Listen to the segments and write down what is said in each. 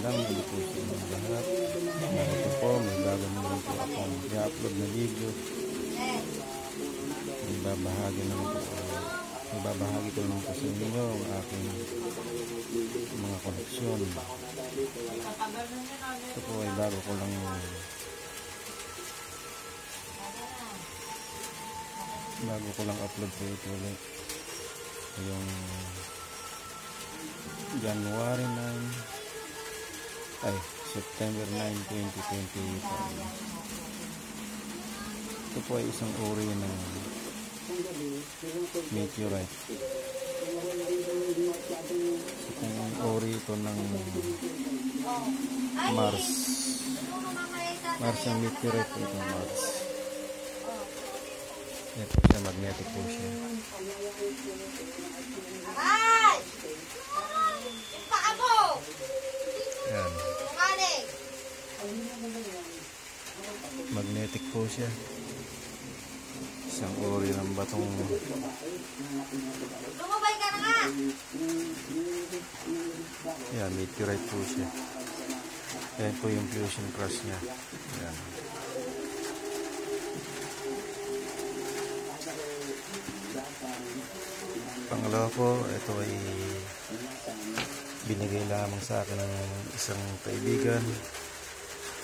magandang gabi po sa inyong lahat. Ito po, may bago naman po akong i-upload na video. Ibabahagi ko naman po sa inyo ang aking mga koleksyon. Ito po ay bago ko lang upload po ito ulit. Yung September 9, 2025. Ito po ay isang uri ng meteorite. Itong uri ito ng Mars. Mars ang meteorite po itong Mars. Ito siya, magnetic po siya. Yan. Magnetic po siya. Isang uri ng batong. Lumabay ka na nga! Yan, meteorite po siya. Yan po yung fusion crust niya. Yan. Pangalawa po, ito ay binigay lamang sa akin ng isang kaibigan.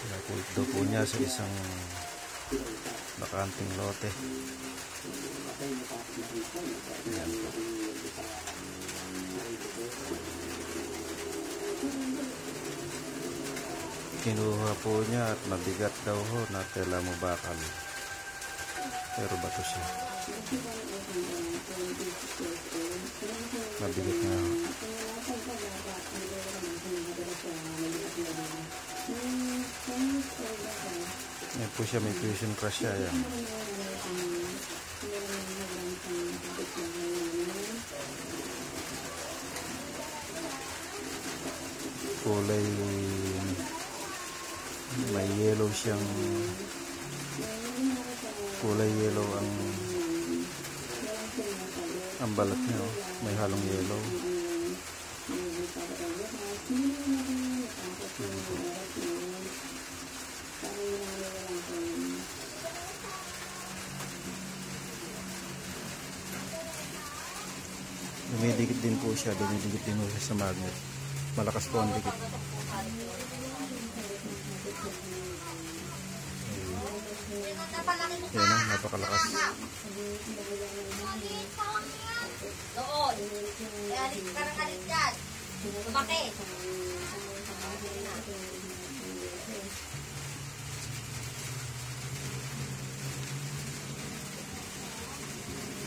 Nakulit daw po niya sa isang bakanting lote. Yan po. Kinuha po niya at mabigat daw ho na tela mo bakal. Pero bato siya. Mabigat nga ho. Yan po siya, may fusion crush siya. Yan. Kulay may yellow siyang kulay yellow ang balat niya, oh. May halong yellow. Dumidikit din po siya, sa magnet. Malakas po ang dikit. Yan ang napakalakas. Doon. Alit ka na kalit dyan. Lumaki.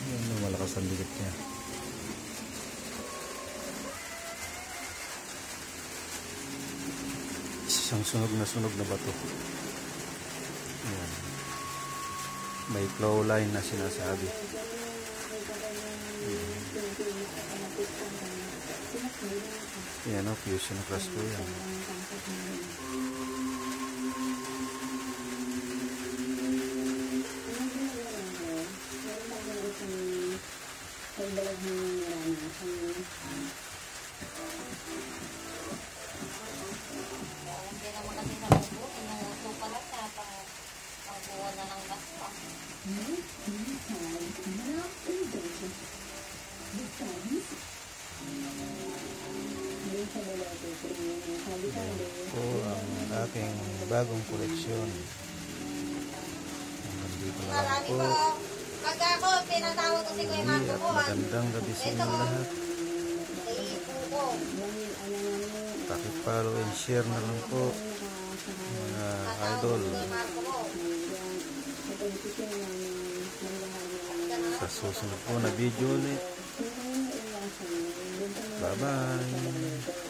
Yan ang malakas ang dikit niya. Isang sunog na bato. Yan. May flow line na sinasabi. Yan o, fusion crust po yan. Po ang aking bagong koleksyon. Nandito na lang po. Pag ako, pinatawag ko si Kuya Marco po. Magandang gabi sa inyo lahat. Pakipollow and share na lang po, mga idol. Sa susunod po na video ulit. Bye bye.